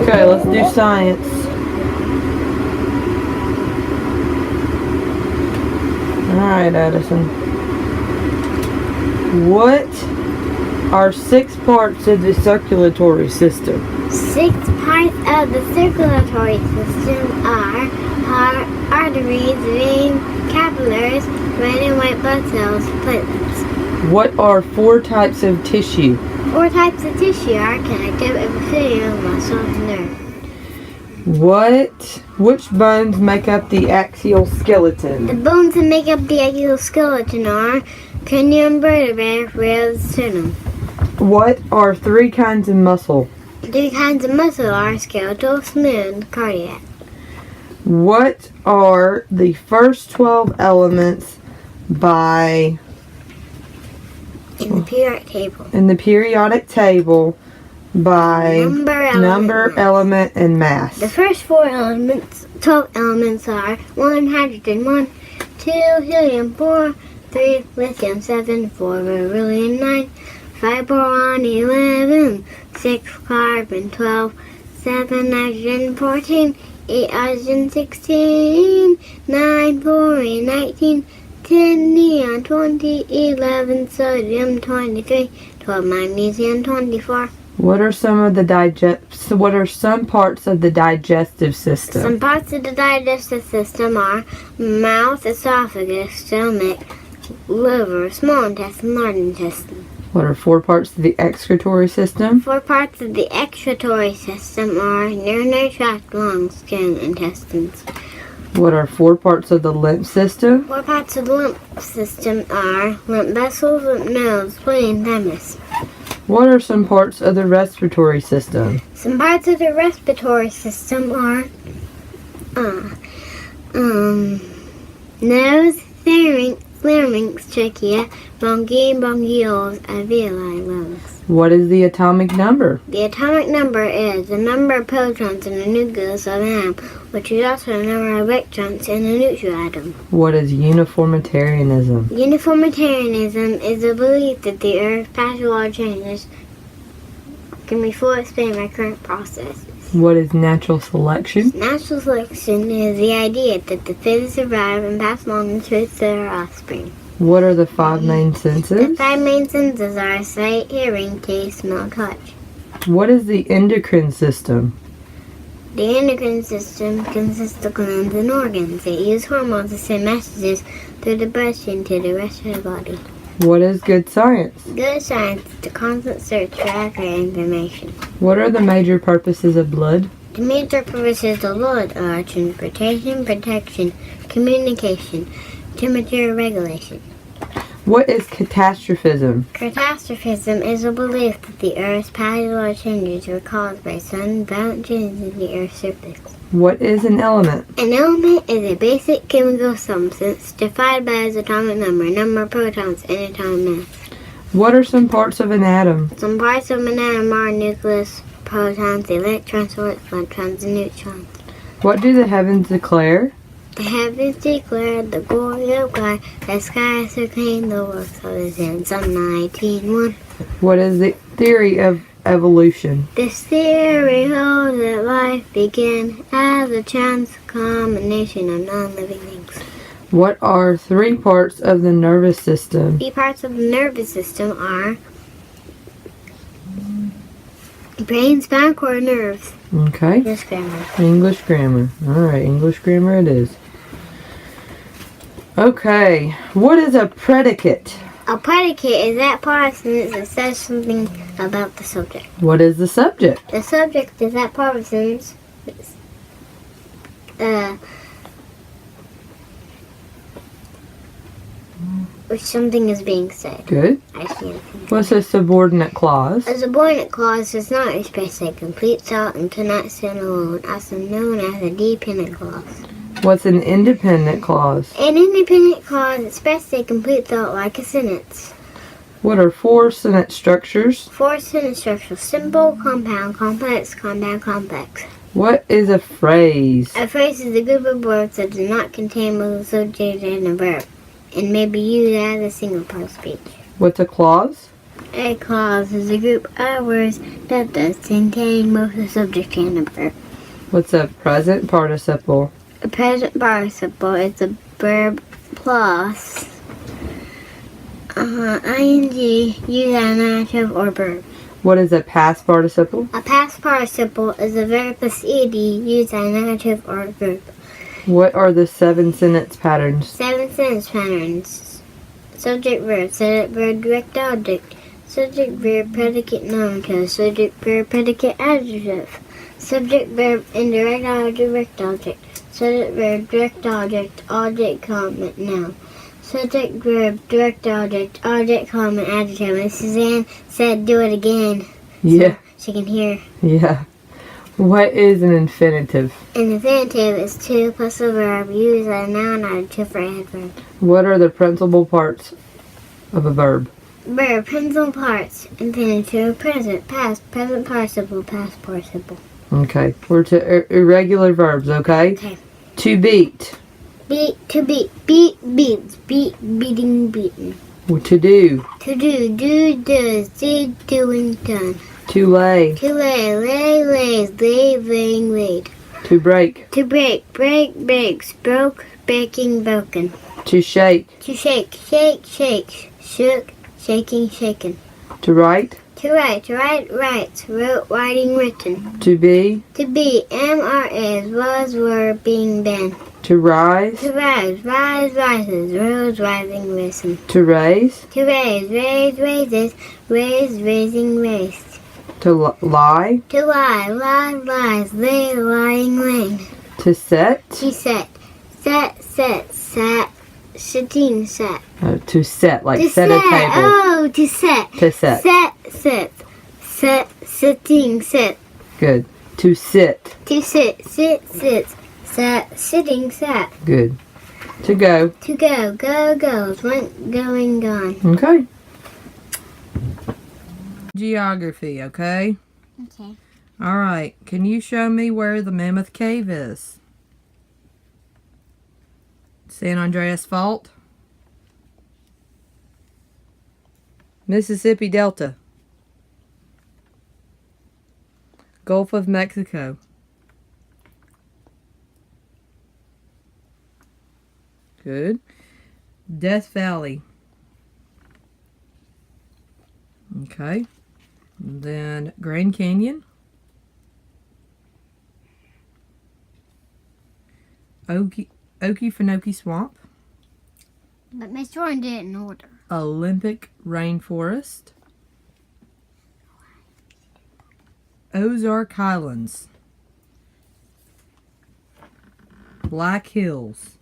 Okay, let's do science. Alright, Addison. What are 6 parts of the circulatory system? 6 parts of the circulatory system are arteries, veins, capillaries, red and white blood cells, platelets. What are 4 types of tissue? 4 types of tissue are connective, epithelial, muscle, and nerve. Which bones make up the axial skeleton? The bones that make up the axial skeleton are cranium, vertebrae, ribs, sternum. What are 3 kinds of muscle? 3 kinds of muscle are skeletal, smooth, cardiac. What are the first 12 elements by In the periodic table. in the periodic table by number, element, and mass? The first 12 elements are 1, hydrogen, 1, 2, helium, 4, 3, lithium, 7, 4, beryllium, 9, 5, boron, 11, 6, carbon, 12, 7, nitrogen, 14, 8, oxygen, 16, 9, fluorine, 19, 10, neon, 20, 11, sodium, 23, 12, magnesium, 24. What are some parts of the digestive system? Some parts of the digestive system are mouth, esophagus, stomach, liver, small intestine, large intestine. What are 4 parts of the excretory system? 4 parts of the excretory system are urinary tract, lungs, skin, intestines. What are 4 parts of the lymph system? 4 parts of the lymph system are lymph vessels, lymph nodes, spleen, thymus. What are some parts of the respiratory system? Some parts of the respiratory system are nose, larynx, trachea, bronchi, bronchioles, alveoli, lungs. What is the atomic number? The atomic number is the number of protons in the nucleus of an atom, which is also the number of electrons in the neutral atom. What is uniformitarianism? Uniformitarianism is the belief that the Earth's past law changes can be fully explained by current processes. What is natural selection? Natural selection is the idea that the fittest survive and pass along the traits to their offspring. What are the 5 main The senses? 5 main senses are sight, hearing, taste, smell, touch. What is the endocrine system? The endocrine system consists of glands and organs that use hormones to send messages through the bloodstream to the rest of the body. What is good science? Good science is the constant search for accurate information. What are the major purposes of blood? The major purposes of blood are transportation, protection, communication, temperature regulation. What is catastrophism? Catastrophism is a belief that the Earth's polar changes were caused by sudden violent changes in the Earth's surface. What is an element? An element is a basic chemical substance defined by its atomic number of protons, and atomic mass. What are some parts of an atom? Some parts of an atom are nucleus, protons, electrons, and neutrons. What do the heavens declare? The heavens declare the glory of God, the skies proclaim the works of His hands. Psalm 19:1. What is the theory of evolution? This theory holds that life began as a chance combination of non-living things. What are 3 parts of the nervous system? 3 parts of the nervous system are brain, spinal cord, nerves. Okay. This grammar. English grammar. Alright, English grammar it is. Okay. What is a predicate? A predicate is that part of a sentence that says something about the subject. What is the subject? The subject is that part of a sentence which something is being said. Good. I see it. What's a subordinate clause? A subordinate clause does not express a complete thought and cannot stand alone, also known as a dependent clause. What's an independent clause? An independent clause expresses a complete thought like a sentence. What are 4 sentence structures? 4 sentence structures: simple, compound, complex, compound, complex. What is a phrase? A phrase is a group of words that do not contain both a subject and a verb, and may be used as a single part of speech. What's a clause? A clause is a group of words that does contain both the subject and the verb. What's a present participle? A present participle is a verb plus ing used as an adjective or verb. What is a past participle? A past participle is a verb plus ed used as an adjective or verb. What are the 7 sentence patterns? 7 sentence patterns. Subject verb, subject verb, direct object. Subject verb, predicate nominative. Subject verb, predicate adjective. Subject verb, indirect object, direct object. Subject verb, direct object, comment, noun. Subject verb, direct object, comment, adjective. And Suzanne said, do it again. Yeah. So she can hear. Yeah. What is an infinitive? An infinitive is to plus a verb used as a noun adjective for adverb. What are the principal parts of a verb? Verb, principal parts, infinitive, present, past, present participle, past participle. Okay. We're to irregular verbs, okay? Okay. To beat. Beat, to beat, beats, beating, beaten. To do. To do, does, did, doing, done. To lay. To lay, lays, laying, laid. To break. To break, breaks, broke, breaking, broken. To shake. To shake, shook, shaking, shaken. To write. To write, writes, wrote, writing, written. To be. To be, is, was, were, being, been. To rise. To rise, rises, rose, rising, risen. To raise. To raise, raises, raised, raising, raised. To lie. To lie, lies, lay, lying, lain. To set. To set, sat, sitting, sat. To set, like To set a table. Oh, to set. To set. Set, sitting, sit. Good. To sit. To sit, sat, sitting, sat. Good. To go. To go, goes, went, going, gone. Okay. Geography, okay? Okay. All right. Can you show me where the Mammoth Cave is? San Andreas Fault? Mississippi Delta? Gulf of Mexico? Good. Death Valley? Okay. Then Grand Canyon? Okefenokee Swamp? But Miss Jordan did it in order. Olympic Rainforest? Ozark Highlands? Black Hills?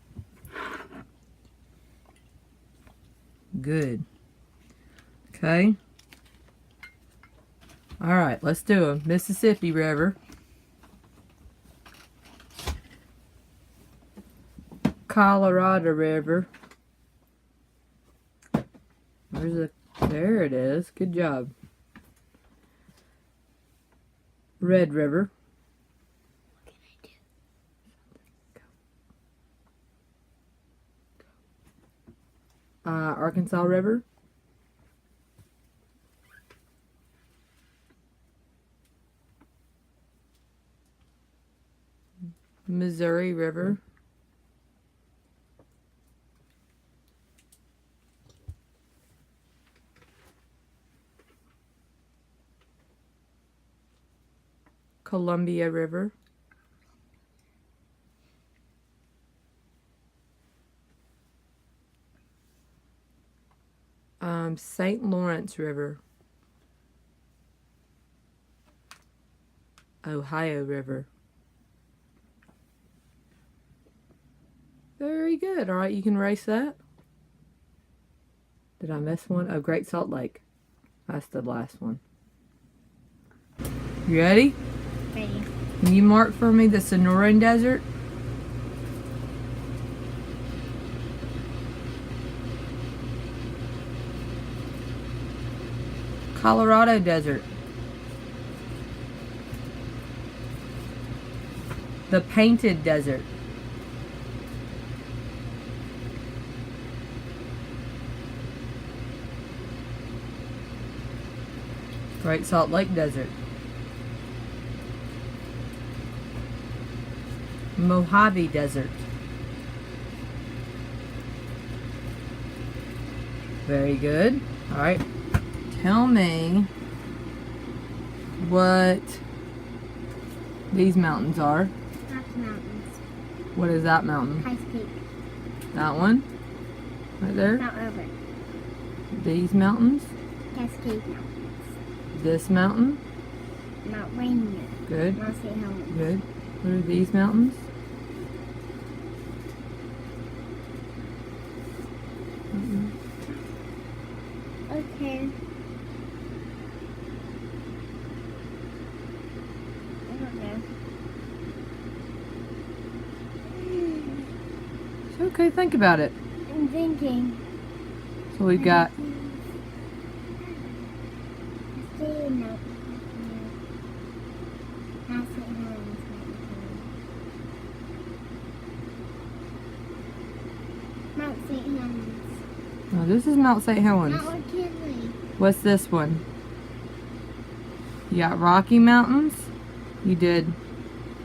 Good. Okay. All right, let's do them. Mississippi River. Colorado River. There it is. Good job. Red River. What can I do? Arkansas River. Missouri River. Columbia River. St. Lawrence River. Ohio River. Very good. All right, you can erase that. Did I miss one? Oh, Great Salt Lake. That's the last one. You ready? Ready. Can you mark for me the Sonoran Desert? Colorado Desert. The Painted Desert. Great Salt Lake Desert. Mojave Desert. Very good. All right. Tell me what these mountains are. Rocky Mountains. What is that mountain? High Peak. That one? Right there? Mount Robert. These mountains? Cascade Mountains. This mountain? Mount Rainier. Good. Mount St. Helens. Good. What are these mountains? Okay. I don't know. It's okay, think about it. I'm thinking. So we've got Cascade Mountain. Mount St. Helens. Mount St. Helens. oh, this is Mount St. Helens. Mount McKinley. What's this one? You got Rocky Mountains. You did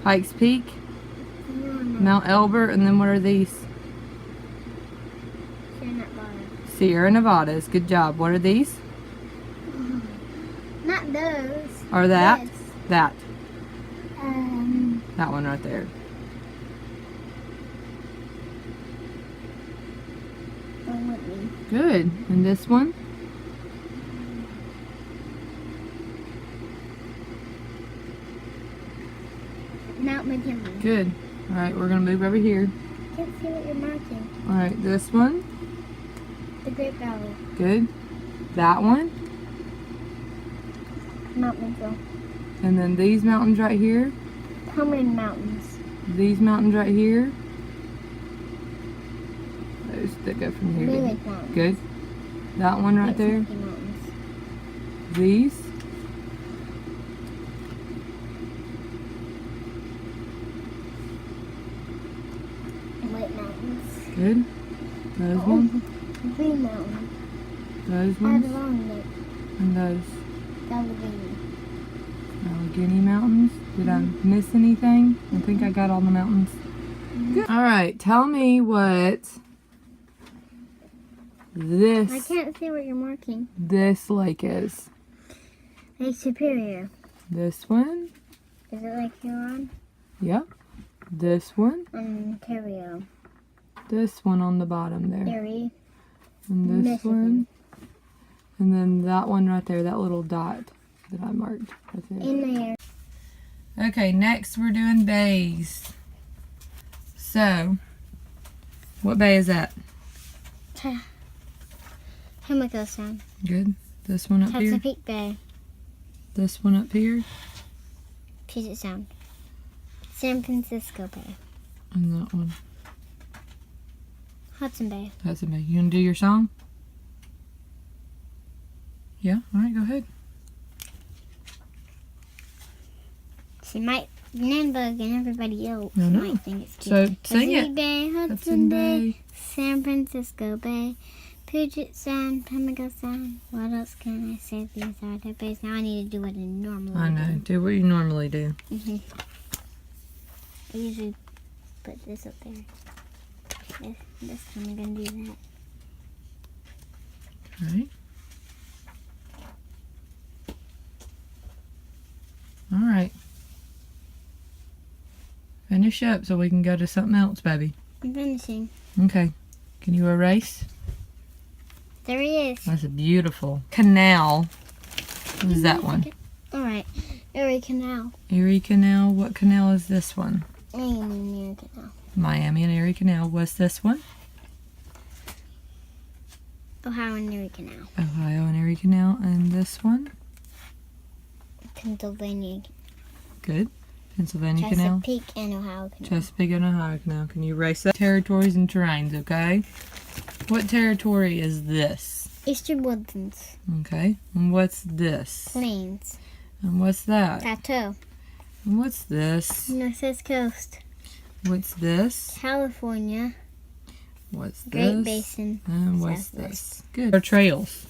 Pikes Peak, Mount Elbert, and then what are these? Sierra Nevadas. Good job. What are these? Not those. Or that? This. That. Um, That one right there. don't let me. Good. And this one? Mount McKinley. Good. All right, we're going to move over here. Can't see what you're marking. All right, this one? The Great Valley. Good. That one? Mount Mitchell. And then these mountains right here? How many mountains? These mountains right here? Those that go from here. Blue to- Lake Mountains. Good. That one right there? Smoky Mountains. These? White Mountains. Good. Those Oh, ones? Green Mountain. Those ones? Adirondack. And those Allegheny. Allegheny Mountains. Did I miss anything? I think I got all the mountains. Good. All right, tell me what I this can't see what you're marking. lake is. Lake Superior. This one? Is it Lake Huron? Yep. This one? Ontario. This one on the bottom there. Erie. And this Michigan. one. And then that one right there, that little dot that I marked right there. In there. Okay, next we're doing bays. So, what bay is that? Pimlico Sound. Good. This one up here. Chesapeake Bay. This one up here. Puget Sound. San Francisco Bay. And that one. Hudson Bay. That's a bay. You gonna do your song? Yeah? Alright, go ahead. She might, Nannenberg and everybody else I know. might think it's So, cute. sing Chesapeake it. Bay, Hudson Bay, San Francisco Bay, Puget Sound, Pimlico Sound. What else can I say? These are the bays. Now I need to do what I normally I know. Do what you normally do. Mm-hmm. I usually put this up there. This time I'm going to do that. Alright. Alright. Finish up so we can go to something else, baby. I'm finishing. Okay. Can you erase? There he is. That's a beautiful canal. What is that one? Alright. Erie Canal. Erie Canal. What canal is this one? Miami Erie Canal. Miami and Erie Canal. What's this one? Ohio and Erie Canal. Ohio and Erie Canal. And this one? Pennsylvania. Good. Pennsylvania Canal. Chesapeake and Ohio Canal. Chesapeake and Ohio Canal. Can you erase that? Territories and terrains, okay? What territory is this? Eastern Woodlands. Okay. And what's this? Plains. And what's that? Plateau. And what's this? Northwest Coast. What's this? California. What's Great this? Basin. And what's Southwest. this? Good. Our trails.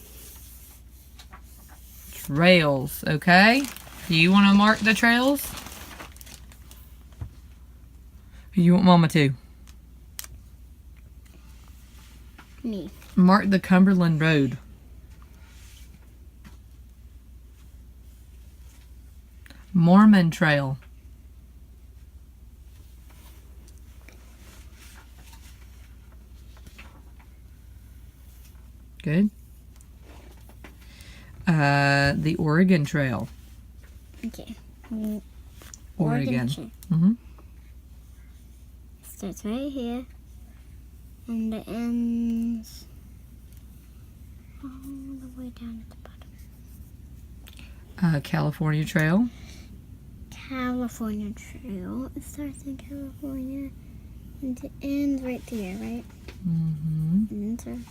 Trails, okay? Do you want to mark the trails? Or you want Mama to? Me. Mark the Cumberland Road. Mormon Trail. Good. The Oregon Trail. Okay. Oregon. Trail. Mm-hmm. Starts right here. And it ends all the way down at the bottom. California Trail. California Trail. It starts in California. And it ends right there, right? Mm-hmm. And then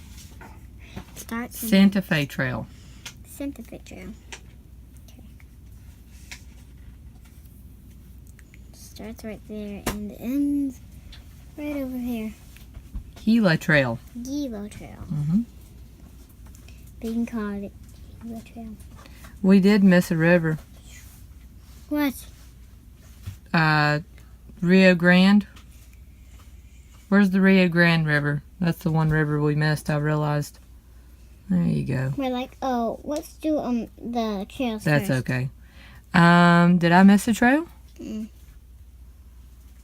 starts in Santa Fe Trail. Santa Fe Trail. Okay. Starts right there and ends right over here. Gila Trail. Gila Trail. Mm-hmm. They can call it Gila Trail. We did miss a river. What? Rio Grande. Where's the Rio Grande River? That's the one river we missed, I realized. There you go. We're like, oh, let's do the trails That's first. okay. Did I miss a trail? Mm.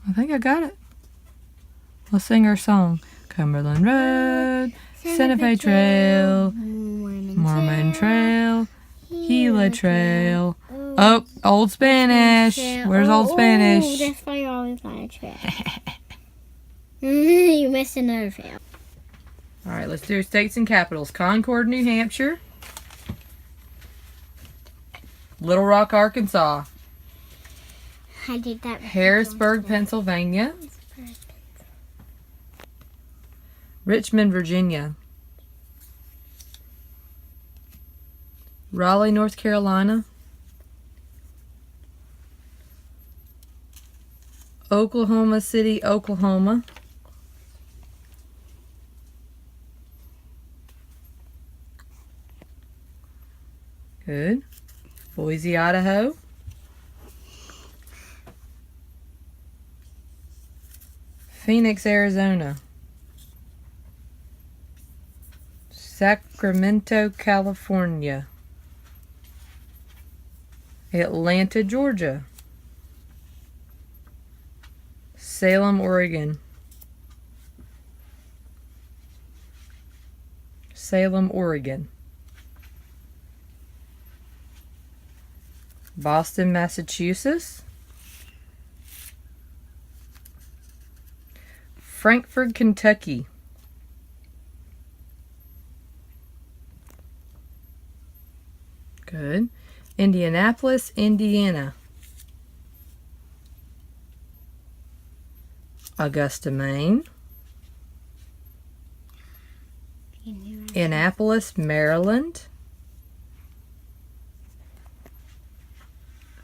I think I got it. Let's sing our song. Cumberland Road, Santa Fe Trail, Mormon Trail, Gila Trail. Oh, Old Spanish. Where's Old Oh, Spanish? that's why you always find a trail. You missed another trail. All right, let's do states and capitals. Concord, New Hampshire. Little Rock, Arkansas. I did that. Harrisburg, Pennsylvania. Richmond, Virginia. Raleigh, North Carolina. Oklahoma City, Oklahoma. Good. Boise, Idaho. Phoenix, Arizona. Sacramento, California. Atlanta, Georgia. Salem, Oregon. Salem, Oregon. Boston, Massachusetts. Frankfort, Kentucky. Good. Indianapolis, Indiana. Augusta, Maine. Annapolis, Maryland.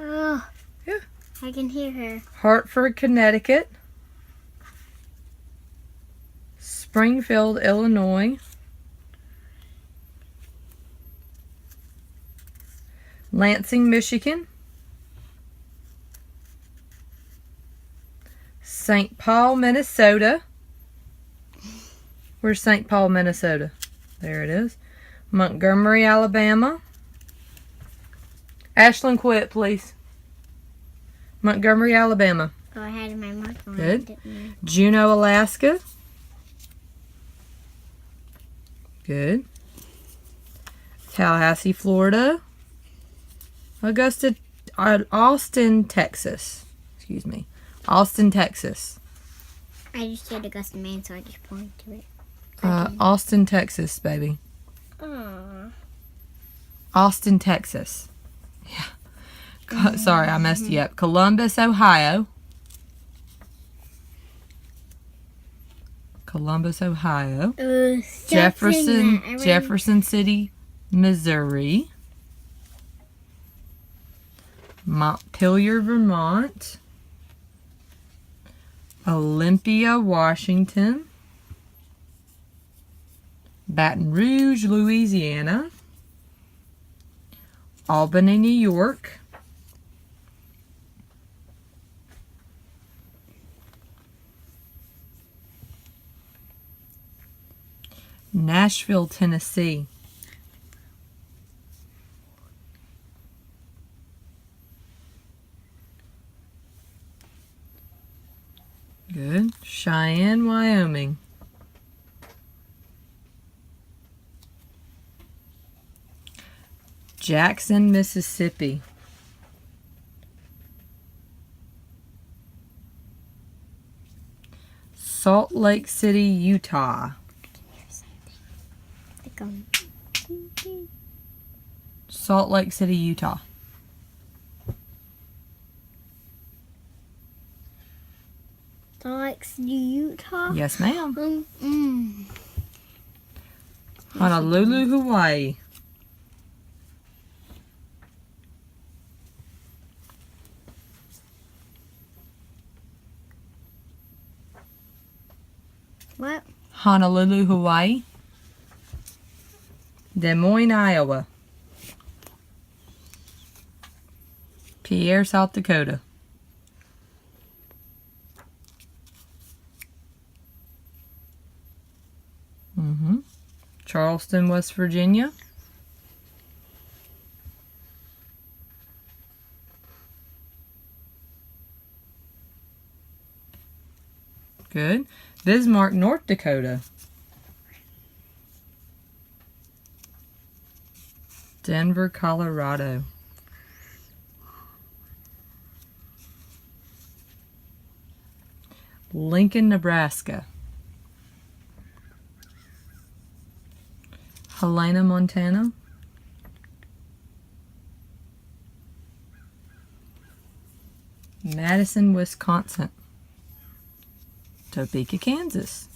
Oh, Yeah. I can hear her. Hartford, Connecticut. Springfield, Illinois. Lansing, Michigan. St. Paul, Minnesota. Where's St. Paul, Minnesota? There it is. Montgomery, Alabama. Ashlyn, quit, please. Montgomery, Alabama. Oh, I had my mark on. Good. Juneau, Alaska. Good. Tallahassee, Florida. Austin, Texas. Excuse me. Austin, Texas. I just said Augusta, Maine, so I just pointed to it. Austin, Texas, baby. Aww. Austin, Texas. Yeah. Sorry, I messed you up. Columbus, Ohio. Columbus, Ohio. Jefferson City, Missouri. Montpelier, Vermont. Olympia, Washington. Baton Rouge, Louisiana. Albany, New York. Nashville, Tennessee. Good. Cheyenne, Wyoming. Jackson, Mississippi. Salt Lake City, Utah. Salt Lake City, Utah. Salt Lake City, Utah? Yes, ma'am. Mm. Honolulu, Hawaii. What? Honolulu, Hawaii. Des Moines, Iowa. Pierre, South Dakota. Charleston, West Virginia. Good. Bismarck, North Dakota. Denver, Colorado. Lincoln, Nebraska. Helena, Montana. Madison, Wisconsin. Topeka, Kansas.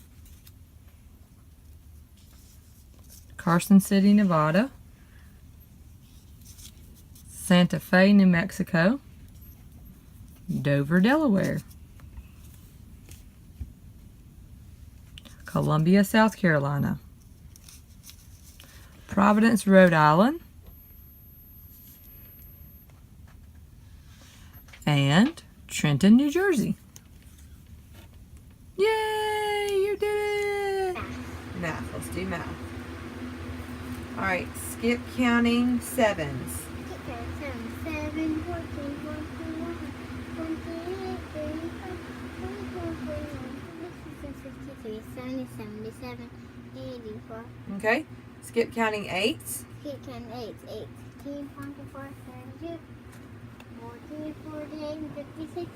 Carson City, Nevada. Santa Fe, New Mexico. Dover, Delaware. Columbia, South Carolina. Providence, Rhode Island. And Trenton, New Jersey. Yay! You did it! Math. Let's do math. All right. Skip counting sevens. 7, 14, 21, 28, 35, 24, 41, 56, 70, 77, 84. Okay. Skip counting eights. Skip counting 8, 18, 24, 32, 40, 48, 56,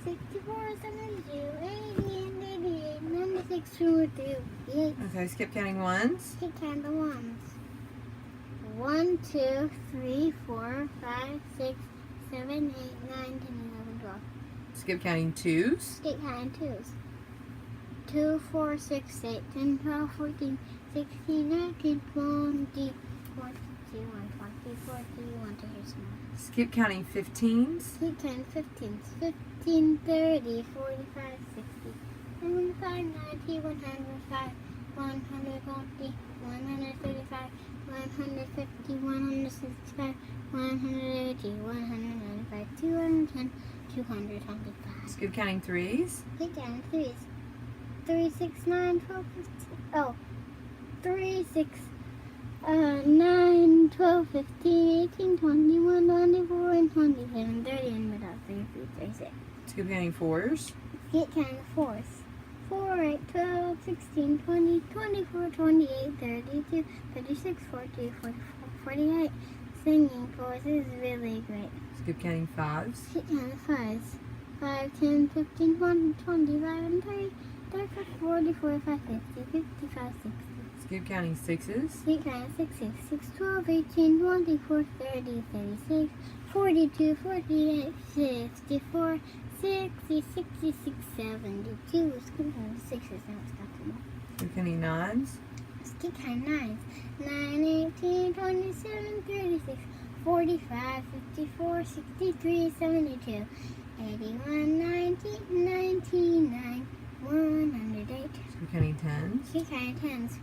64, 72, 80, and 88, 96, 2, Okay. Skip counting ones. Skip counting the ones. 1, 2, 3, 4, 5, 6, 7, 8, 9, 10, 11, 12. Skip counting twos. Skip counting twos. 2, 4, 6, 8, 10, 12, 14, 16, 19, 20, 21, 24, 31 to hear some more. Skip counting 15s. Skip counting 15s. 15, 30, 45, 60, 75, 90, 105, 120, 135, 150, 165, 180, 195, 210, 225. Skip counting threes. Skip counting threes. 3, 6, 9, 12, 15. Oh, 3, 6, 9, 12, 15, 18, 21, 24, and 27, 30, and without 33, 36. Skip counting fours. Skip counting fours. 4, 8, 12, 16, 20, 24, 28, 32, 36, 40, 44, 48. Singing fours is really great. Skip counting fives. Skip counting fives. 5, 10, 15, 20, 25, and 30, 35, 40, 45, 50, 55, 60. Skip counting sixes. Skip counting 6, 6, 12, 18, 24, 30, 36, 42, 48, 54, 60, 66, 72. Skip counting sixes. Now it's got them all. Skip counting nines. Skip counting nines. 9, 18, 27, 36, 45, 54, 63, 72, 81, 90, 99, 108. Skip counting tens. Skip counting tens.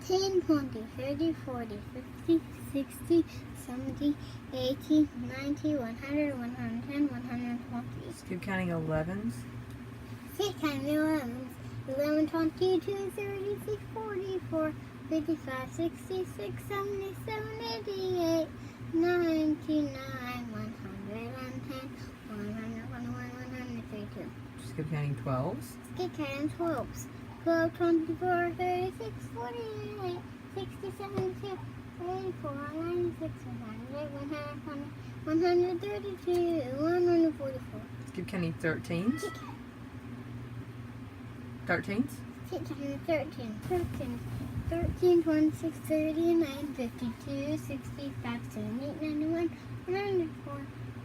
10, 20, 30, 40, 50, 60, 70, 80, 90, 100, 110, 120. Keep counting 11s. Keep counting 11s. 11, 22, 36, 44, 55, 66, 77, 88, 99, 110, 121, 132. Just keep counting 12s. Keep counting 12s. 12, 24, 36, 48, 60, 72, 84, 96, 100, 120, 132, 144. Keep counting 13s. 13s. Keep counting 13, 13, 13, 26, 39, 52, 65, 78, 91, 104,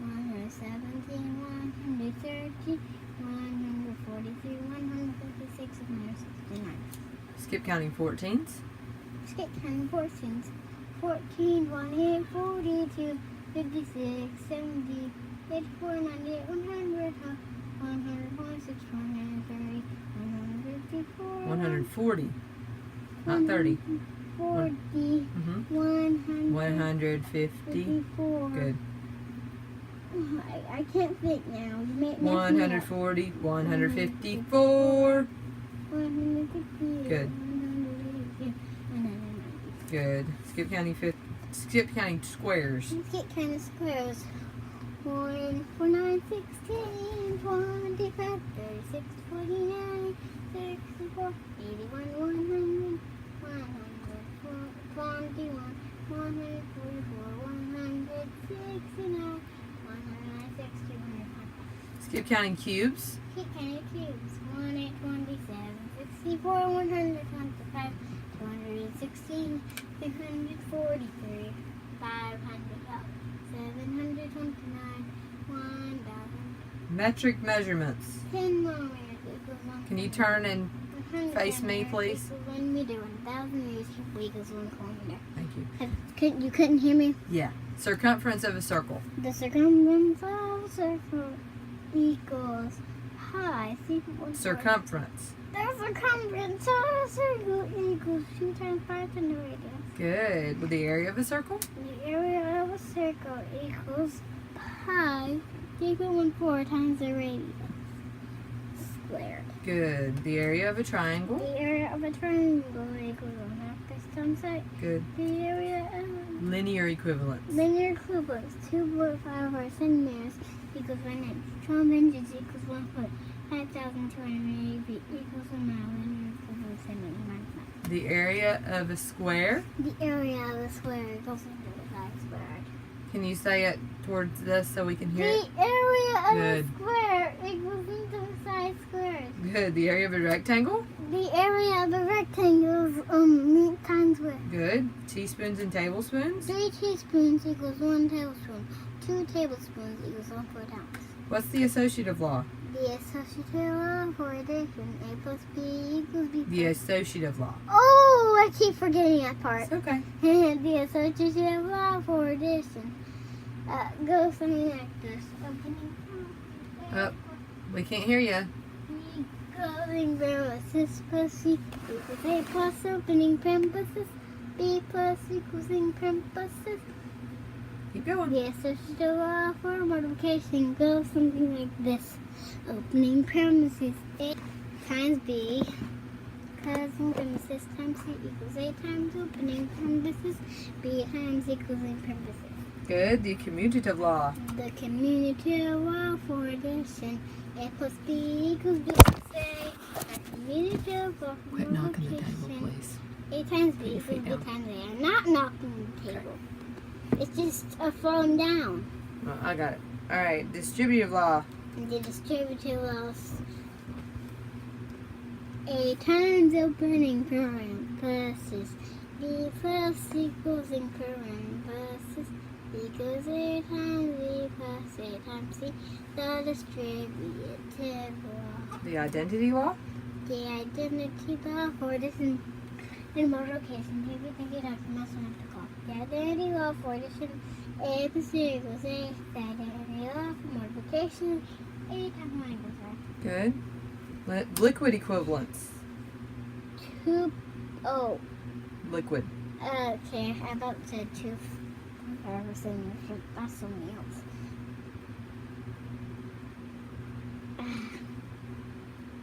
117, 130, 143, 156, 169. Skip counting 14s. Skip counting 14s. 14, 28, 42, 56, 70, 84, 98, 100, 146, 130, 154, 140. Not 30. 40, Mm-hmm. 150. 154. Good. I can't think now. 140. 154. 150. Good. 180, 190. Good. Skip counting squares. Let's get kind of squares. 1, 4, 9, 16, 25, 36, 49, 64, 81, 100, 121, 144, 169, 160, 105. Skip counting cubes. Keep counting cubes. 1, 8, 27, 64, 125, 216, 643, 500, 729, 1,000. Metric measurements. 10 millimeters equals 1. Can you turn and 100 face me, centimeters please? Equals 1 meter. 1,000 meters equals 1 kilometer. Thank you. You couldn't hear me? Yeah. Circumference of a circle. The circumference of a circle equals pi. Circumference. The circumference of a circle equals 2 times pi times the radius. Good. With the area of a circle? The area of a circle equals pi equal 4 times the radius squared. Good. The area of a triangle? The area of a triangle equals 1/2base times height. Good. The area of Linear equivalence. linear equivalence 2.54 centimeters equals 1 inch. 12 inches equals 1 foot. 5,280 feet equals a mile. Linear equivalence centimeters minus mile. The area of a square? The area of a square equals 5 squared. Can you say it towards this so we can hear it? The area of Good. a square equals into side squares. Good. The area of a rectangle? The area of a rectangle is length times width. Good. Teaspoons and tablespoons? 3 teaspoons equals 1 tablespoon. 2 tablespoons equals 1/4 ounce. What's the associative law? The associative law for addition, A plus B equals B The plus. associative law. Oh, I keep forgetting that part. It's okay. The associative law for addition goes something like this. Oh, we can't hear you. Closing parenthesis plus C equals A plus opening parenthesis. B plus equals parenthesis. Keep going. The associative law for multiplication goes something like this. Opening parenthesis A times B closing parenthesis times C equals A times opening parenthesis B times equals parenthesis. Good. The commutative law. The commutative law for addition A plus B equals B plus A. The commutative law for Quit knocking the table, multiplication please. A times Put B your equals feet B down. times A. I'm not knocking the table. It's just falling down. Oh, I got it. All right. Distributive law. The distributive laws. A times opening parenthesis. B plus equals in parenthesis. Equals A times B plus A times C. The distributive law. The identity law. The identity law for addition in multiplication. People think it has to mess enough to call. The identity law for addition. A plus C equals A. The identity law for multiplication. A times 1 equals A. Good. Liquid equivalence. 2, oh, Liquid. okay, I about said 2 ever seen. That's something else.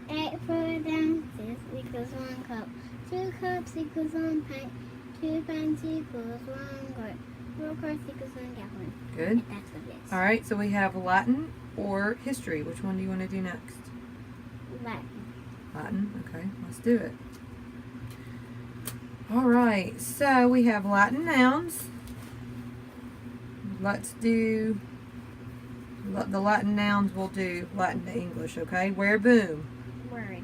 8 4 ounces equals 1 cup. 2 cups equals 1 pint. 2 pints equals 1 quart. 4 quarts equals 1 gallon. Good. That's what it is. All right, so we have Latin or history. Which one do you want to do next? Latin. Latin. Okay, let's do it. All right, so we have Latin nouns. Let's do the Latin nouns. We'll do Latin to English, okay? Where, boom. Word.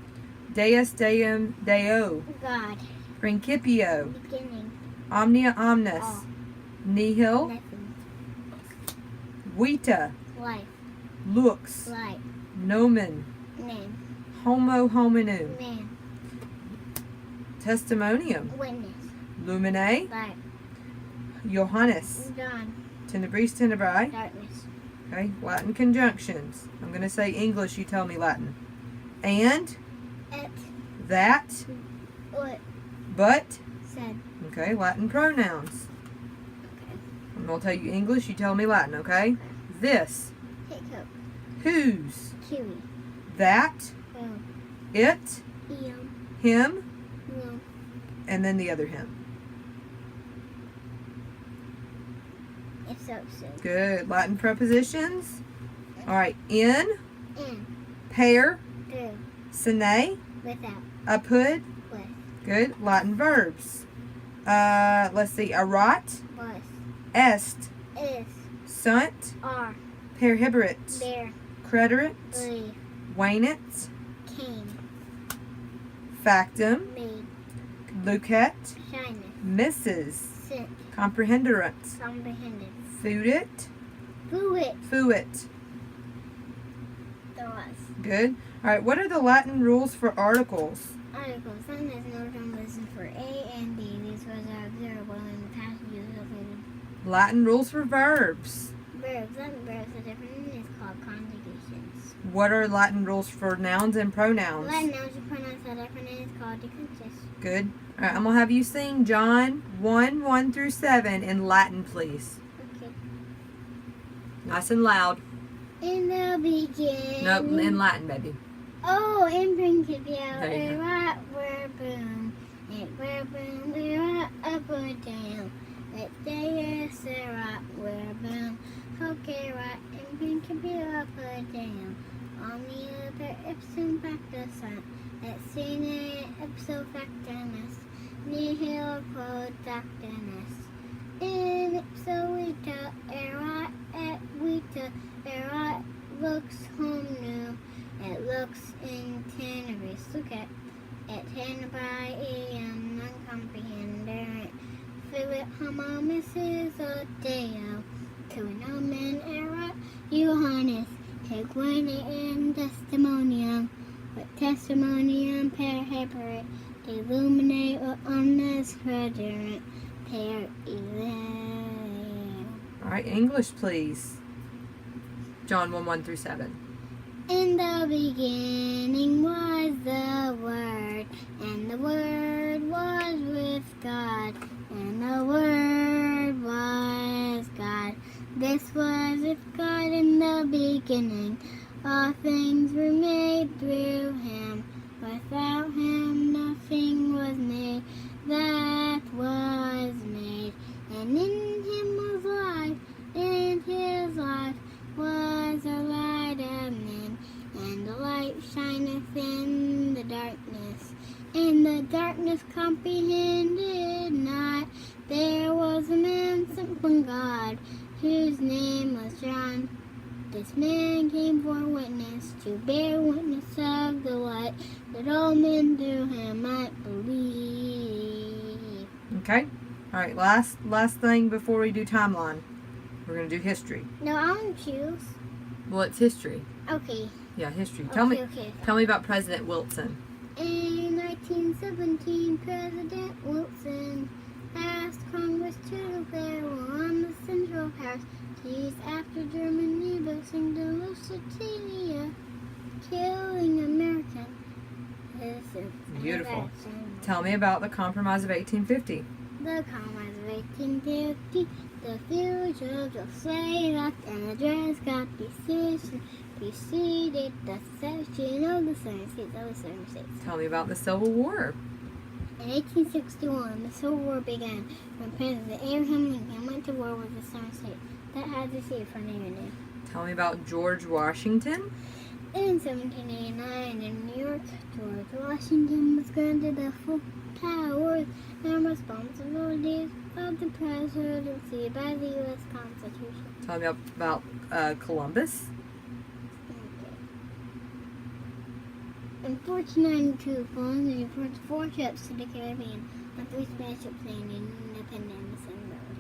Deus, deum, deo. God. Principio. Beginning. Omnia, omnis. All. Nihil. Nothing. Vita. Life. Lux. Light. Nomen. Name. Homo hominum. Man. Testimonium. Witness. Lumine. Light. Johannes. Dawn. Tenebris, tenebrae. Darkness. Okay, Latin conjunctions. I'm going to say English, you tell me Latin. And, It. that, What. but. Said. Okay, Latin pronouns. Okay. I'm going to tell you English, you tell me Latin, okay? This. Hiccup. Whose. Kiwi. That. Will. It. Eel. Him. Will. And then the other him. If so, so. Good. Latin prepositions. All right. In. In. Pair. Through. Sine. Without. Uphood. With. Good. Latin verbs. Let's see. Arat. Was. Est. Is. Sunt. Are. Perhibirit. There. Crederit. Believe. Wainit. Came. Factum. Made. Lucet. Shyness. Misses. Sit. Comprehenderant. Comprehended. Foodit. Fluid. Fuit. There was. Good. All right. What are the Latin rules for articles? Article. Sun has no translation for A and B. These words are observable in the passages located. Latin rules for verbs. Verbs. Latin verbs are different and is called conjugations. What are Latin rules for nouns and pronouns? Latin nouns and pronouns are different and is called decunctus. Good. All right. I'm going to have you sing John 1, 1 through 7 in Latin, please. Okay. Nice and loud. In the beginning. Nope, in Latin, baby. Oh, in principio, There you go. erat were boom. It were boom, erat up or down. It deus erat were boom. Hoc erat in principio up or down. Omnia per ipsum facto sunt. Et sine ipso factinus. Nihil quod factinus. In ipso vita erat et vita erat lux hominum. It looks in tenebris. Look at it. Tenebrae eam non comprehenderent. Fuit homo missis Deo. Cui nomen erat Johannes. Hic veni in testimonium. But testimonium perhibirit. De lumine ut omnes crederent. Per illam. All right. English, please. John 1, 1 through 7. In the beginning was the Word, and the Word was with God, and the Word was God. This was with God in the beginning. All things were made through Him. Without Him nothing was made that was made. And in Him was life, and His life was the light of men. And the light shineth in the darkness, and the darkness comprehended not. There was a man sent from God, whose name was John. This man came for witness, to bear witness of the light, that all men through him might believe. Okay. All right. Last thing before we do timeline. We're going to do history. No, I want to choose. Well, it's history. Okay. Yeah, history. Okay, Tell me okay. Tell me about President Wilson. In 1917, President Wilson asked Congress to declare war on the Central Powers years after Germany boasting the Lusitania, killing American citizens. Beautiful. Tell me about the Compromise of 1850. The Compromise of 1850, the fugitives of slave act and the Dred Scott decision preceded the secession of the Southern States. Tell me about the Civil War. In 1861, the Civil War began when President Abraham Lincoln went to war with the Southern States that had the sea for name. Tell me about George Washington. In 1789, in New York, George Washington was granted the full powers and responsibilities of the presidency by the U.S. Constitution. Tell me about Columbus. In 1492, Columbus reported 4 ships to the Caribbean and 3 Spanish ships named Independence and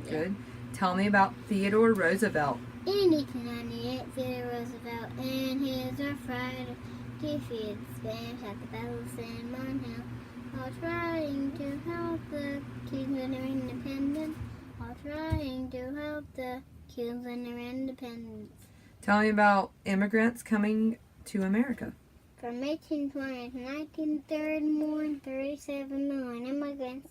Good. Tell me about Theodore Roosevelt. In 1898, Theodore Roosevelt and his Rough Riders defeated the Spanish at the Battle of San Juan while trying to help the Cubans in their independence. Tell me about immigrants coming to America. From 1820 to 1930, more than 37 million immigrants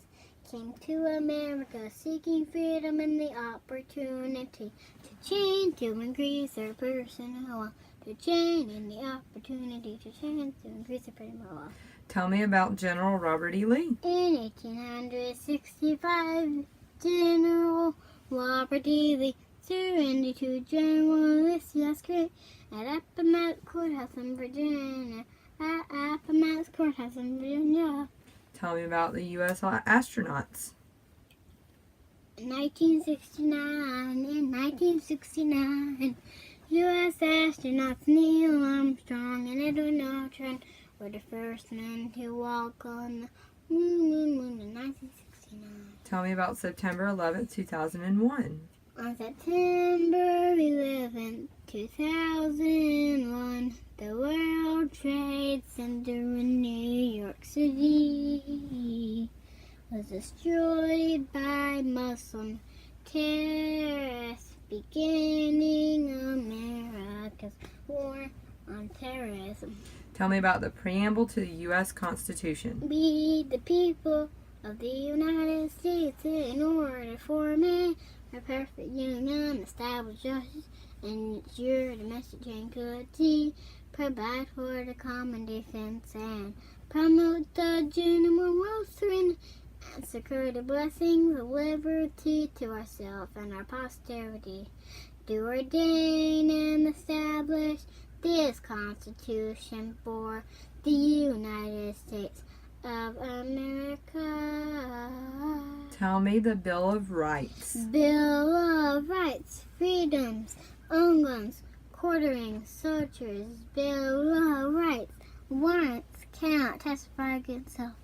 came to America seeking freedom and the opportunity to change, to increase their personal wealth, to change and the opportunity to change, to increase their personal wealth. Tell me about General Robert E. Lee. In 1865, General Robert E. Lee surrendered to General Ulysses Grant at Appomattox Courthouse in Virginia. Tell me about the U.S. astronauts. In 1969, U.S. astronauts Neil Armstrong and Edwin Aldrin were the first men to walk on the moon in 1969. Tell me about September 11th, 2001. On September 11th, 2001, the World Trade Center in New York City was destroyed by Muslim terrorists, beginning America's war on terrorism. Tell me about the preamble to the U.S. Constitution. We, the people of the United States, in order to form a perfect union, establish justice, and ensure domestic tranquility, provide for the common defense, and promote the general welfare, and secure the blessings of liberty to ourselves and our posterity. Do ordain and establish this Constitution for the United States of America. Tell me the Bill of Rights. Bill of Rights, freedoms, own guns, quartering, soldiers. Bill of Rights, warrants cannot testify against self.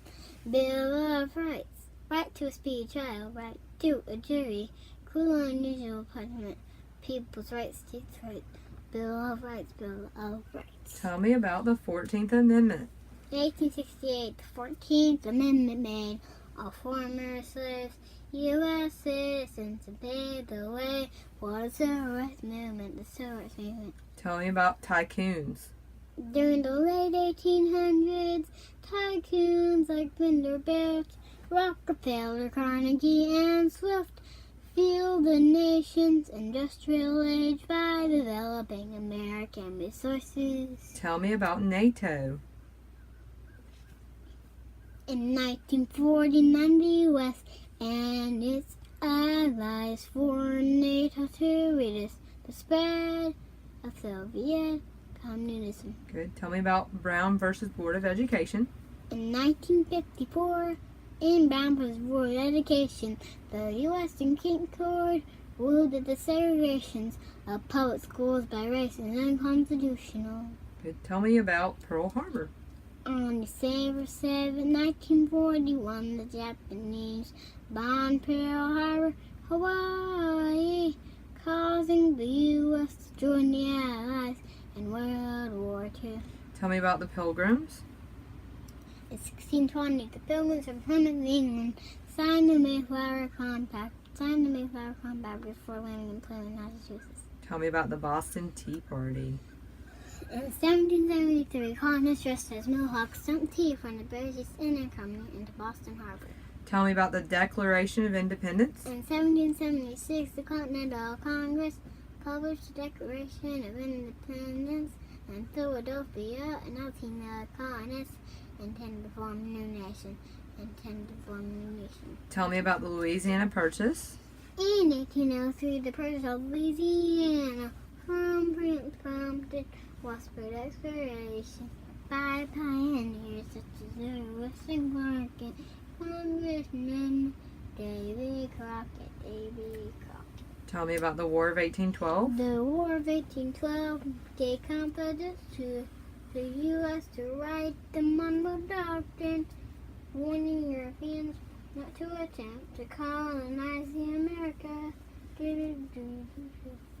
Bill of Rights, right to a speedy trial, right to a jury, cruel and unusual punishment, people's rights, states' rights. Bill of Rights, Bill of Rights. Tell me about the 14th Amendment. In 1868, the 14th Amendment made all former slaves U.S. citizens and paved the way for the Civil Rights Movement. Tell me about tycoons. During the late 1800s, tycoons like Vanderbilt, Rockefeller, Carnegie, and Swift fueled the nation's industrial age by developing American resources. Tell me about NATO. In 1949, the U.S. and its allies formed NATO to resist the spread of Soviet communism. Good. Tell me about Brown versus Board of Education. In 1954, in Brown versus Board of Education, the U.S. Supreme Court ruled that the segregations of public schools by race is unconstitutional. Good. Tell me about Pearl Harbor. On December 7, 1941, the Japanese bombed Pearl Harbor, Hawaii, causing the U.S. to join the Allies in World War II. Tell me about the Pilgrims. In 1620, the Pilgrims from Plymouth, England, signed the Mayflower Compact before landing in Plymouth, Massachusetts. Tell me about the Boston Tea Party. In 1773, colonists dressed as Mohawks dumped tea from the British Inner Company into Boston Harbor. Tell me about the Declaration of Independence. In 1776, the Continental Congress published the Declaration of Independence, and Philadelphia, announcing the colonists intended to form a new nation. Tell me about the Louisiana Purchase. In 1803, the purchase of Louisiana from France prompted widespread exploration by pioneers such as Lewis and Clark and Congressman Davy Crockett. Tell me about the War of 1812. The War of 1812 gave confidence to the U.S. to write the Monroe Doctrine, warning Europeans not to attempt to colonize the America.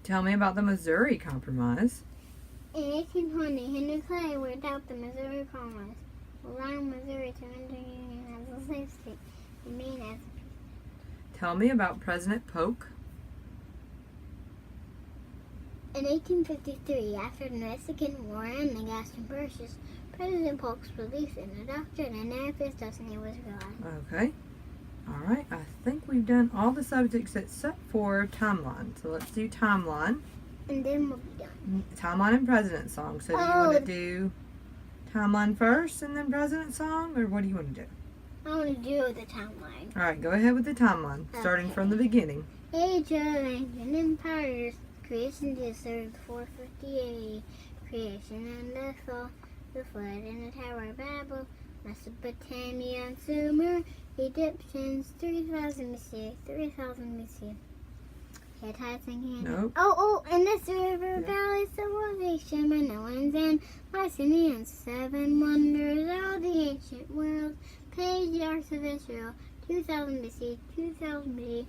Tell me about the Missouri Compromise. In 1820, Henry Clay worked out the Missouri Compromise, allowing Missouri to enter the Union as a slave state and Maine as a Tell me about President Polk. In 1853, after the Mexican War and the Gaston Purchase, President Polk's belief in the doctrine and America's destiny was realized. Okay. All right. I think we've done all the subjects except for timeline. So let's do timeline. And then we'll be done. Timeline and President Song. So do you want to do timeline first and then President Song, or what do you want to do? I want to do the timeline. All right. Go ahead with the timeline, starting from the beginning. Age of ancient empires. Creation deserved 450 AD. Creation and the fall, the flood and the Tower of Babel. Mesopotamia and Sumer. Egyptians 3000 BC. 3000 BC. Hittites and Canaanites. Nope. And this river valley civilization. Minoans and Mycenaeans. 7 wonders of the ancient world. Patriarchs of Israel. 2000 BC. 2000 BC.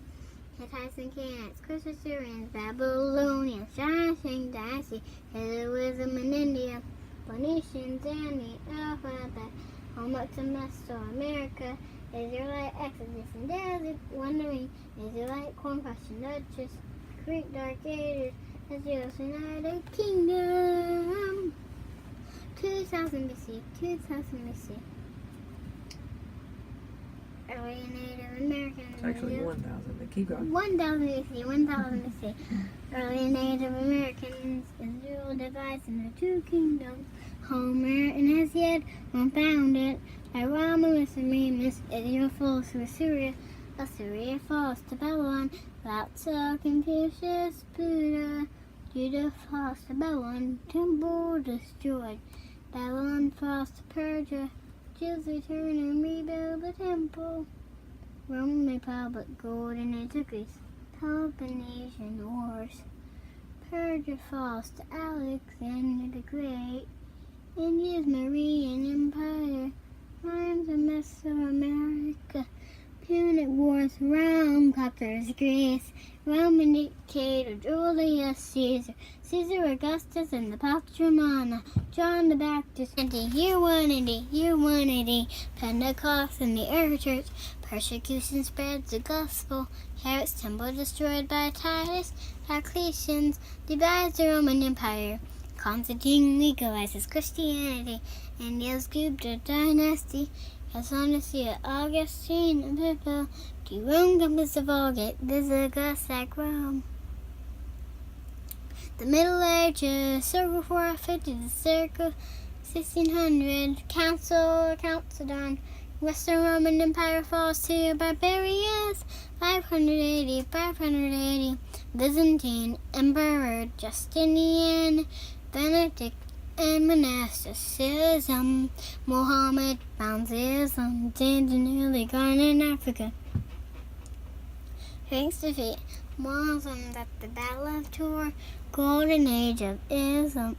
Hittites and Canaanites, Assyrians, Babylonians, Shang Dynasty, Hinduism in India, Phoenicians and the alphabet, home to Mesoamerica, Israelite Exodus and desert wandering, Israelite corn question Duchess, Greek Dark Ages, Israel's United Kingdom. 2000 BC, 2000 BC. Early Native Americans. It's actually 1,000, but keep going. 1000 BC, 1000 BC. Early Native Americans, Israel divides into 2 kingdoms. Homer and Hesiod were founded by Romulus and Remus. Israel falls to Assyria. Assyria falls to Babylon. Lao Tzu, Confucius, Buddha. Judah falls to Babylon. Temple destroyed. Babylon falls to Persia. Jews return and rebuild the temple. Roman Republic, Golden Age of Greece, Peloponnesian Wars. Persia falls to Alexander the Great. India's Marian Empire, times of Mesoamerica. Punic Wars, Rome conquers Greece. Roman dictator Julius Caesar. Caesar Augustus and the Pax Romana. John the Baptist. And the year 180. Pentecost and the early church. Persecution spreads the gospel. Herod's temple destroyed by Titus. Diocletian divides the Roman Empire. Constantine legalizes Christianity. India's Gupta dynasty. As long as the Augustine and Pippa, the Rome compass the Vulgate, Visigoths like Rome. The Middle Ages, circa 450 to circa 1600, Council Chalcedon, Western Roman Empire falls to barbarians, 580, Byzantine Emperor Justinian, Benedict and monasticism, Muhammad founds Islam, nearly gone in Africa. Franks defeat Muslims at the Battle of Tours, Golden Age of Islam.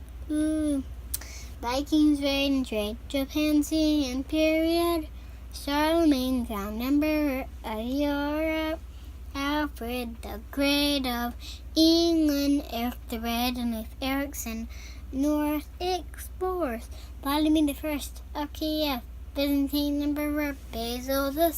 Vikings raid and trade, Japan period, Charlemagne found Emperor of Europe, Alfred the Great of England, Eric the Red and Leif Erikson, North explorers, Vladimir I of Kiev, Byzantine Emperor Basil II,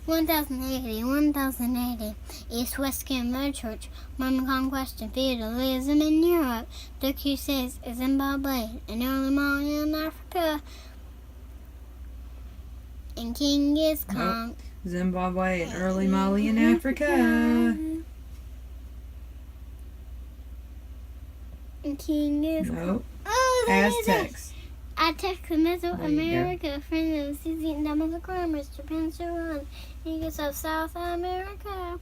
1080, East-West Catholic Church, Mormon conquest and feudalism in Europe, the Crusades in Zimbabwe, and early Mali in Africa. and Genghis Khan. Zimbabwe and early Mali in Africa. And Genghis Khan. Nope. Oh, there it is. Aztecs. Aztecs in Mesoamerica, friends of Susie and Dumble the Climbers, Japan, Taiwan, Eagles of South America.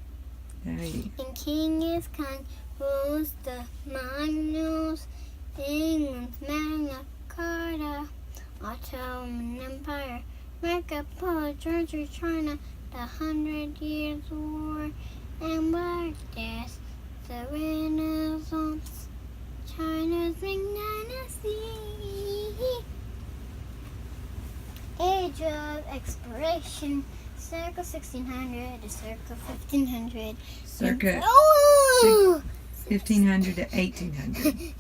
Hey. And Genghis Khan rules the Magnus, England's Magna Carta, Ottoman Empire, America, Polo, Georgia, China, the 100 Years' War, and Baghdad, the Renaissance, China's Ming Dynasty. Age of Exploration, circa 1600 to circa 1500. Circa Oh! 1500 to 1800.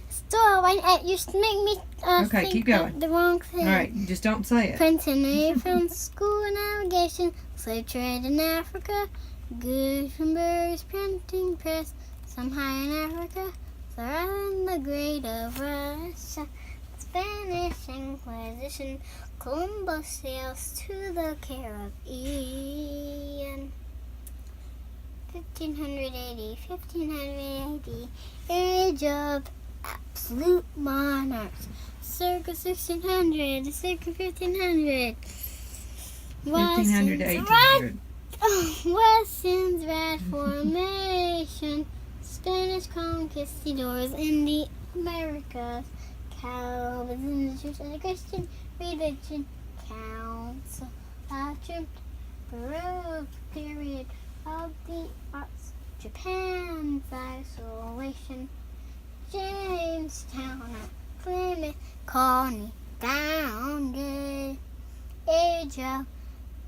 Stop! You make me Okay, think keep going. the wrong thing. All right, just don't say it. Printing from school and navigation, slave trade in Africa, Gutenberg's printing press, some high in Africa, Ireland the Great of Russia, Spanish Inquisition, Columbus sails to the Caribbean. 1580, 1580, Age of Absolute Monarchs, circa 1600 to circa 1500. 1500 to 1800. Weston's Red Formation, Spanish conquistadors in the Americas, Calvinism, the Church of the Christian Religion, Council of Trent, Baroque period of the arts, Japan's isolation, Jamestown at Plymouth colony founded, Age of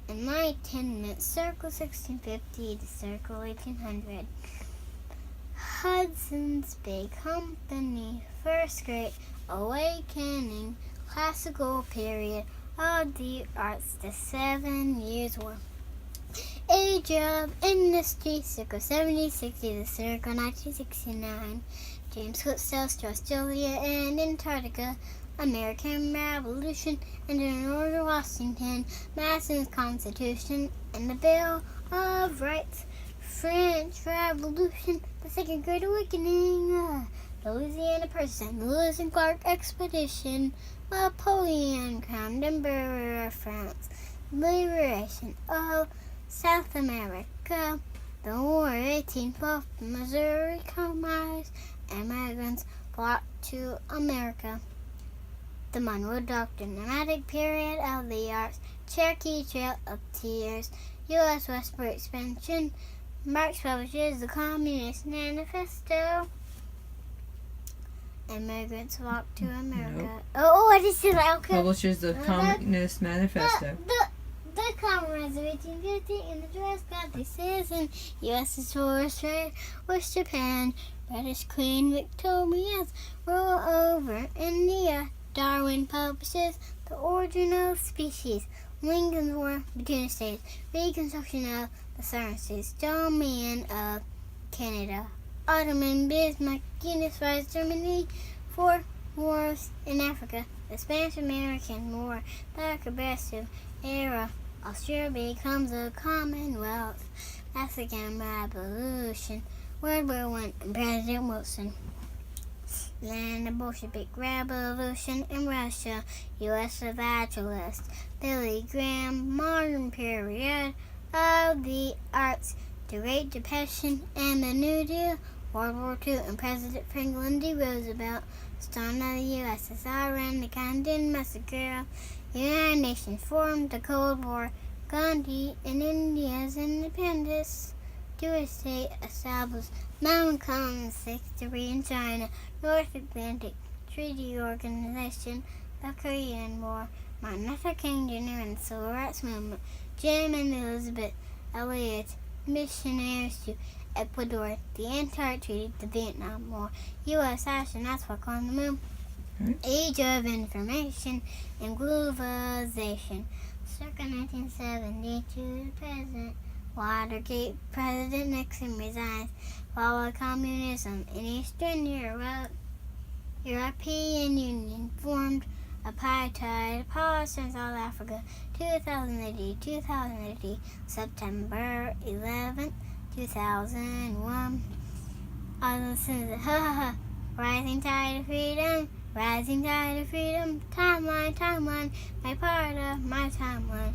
Enlightenment, circa 1650 to circa 1800. Hudson's Bay Company, First Great Awakening, Classical period of the arts, the 7 Years' War. Age of Industry, circa 1760 to circa 1969. James Cook sails to Australia and Antarctica. American Revolution and George Washington, Madison's Constitution and the Bill of Rights. French Revolution, the Second Great Awakening, the Louisiana Purchase, the Lewis and Clark Expedition, Napoleon crowned Emperor of France, liberation of South America, the War 1812, the Missouri Compromise, immigrants flocked to America. The Monroe Doctrine, nomadic period of the arts, Cherokee Trail of Tears, U.S. westward expansion, Marx publishes the Communist Manifesto. Immigrants flock to America. Nope. Oh, I just said that. Okay. Publishes the Communist Manifesto. The Compromise of 1850 in the Dred Scott Decision. U.S. is for trade with Japan. British Queen Victoria's rule over India. Darwin publishes The Origin of Species. Lincoln's War between the states. Reconstruction of the Southern States. John Mann of Canada. Ottoman Bismarck unifies Germany. 4 wars in Africa. The Spanish-American War. The Progressive Era. Austria becomes a Commonwealth. Mexican Revolution. World War I and President Wilson. Then the Bolshevik Revolution in Russia, U.S. Evangelist, Billy Graham, modern period of the arts, the Great Depression and the New Deal, World War II and President Franklin D. Roosevelt, start of the USSR and the Camden Massacre, United Nations formed the Cold War, Gandhi and India's independence, Jewish state established, Mount Kong's victory in China, North Atlantic Treaty Organization, the Korean War, Martin Luther King Jr. and the Civil Rights Movement, Jim and Elizabeth Elliot, missionaries to Ecuador, the Antarctic Treaty, the Vietnam War, U.S. astronauts walk on the moon, Age of Information and Globalization, circa 1970 to the present. Watergate, President Nixon resigns, followed communism in Eastern Europe. European Union formed, apartheid, Paul in South Africa, 2080, September 11th, 2001. All the sins, ha ha ha. Rising tide of freedom, rising tide of freedom. Timeline, my part of my timeline.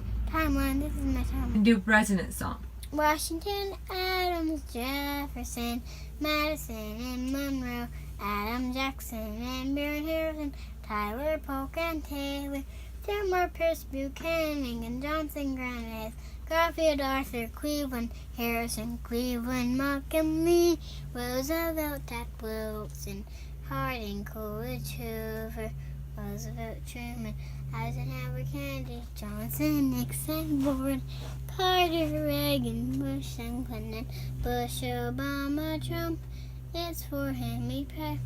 This is my timeline. Do president song. Washington, Adams, Jefferson, Madison, and Monroe, Adam Jackson, and Baron Harrison, Tyler, Polk, and Taylor, Fillmore, Pierce, Buchanan, and Johnson, Grant, Garfield, Arthur, Cleveland, Harrison, Cleveland, Malcolm, Lee, Roosevelt, Jack Wilson, Harding, Coolidge, Hoover, Roosevelt, Truman, Eisenhower, Kennedy, Johnson, Nixon, Ford, Carter, Reagan, Bush, and Clinton, Bush, Obama, Trump. It's for him we pray.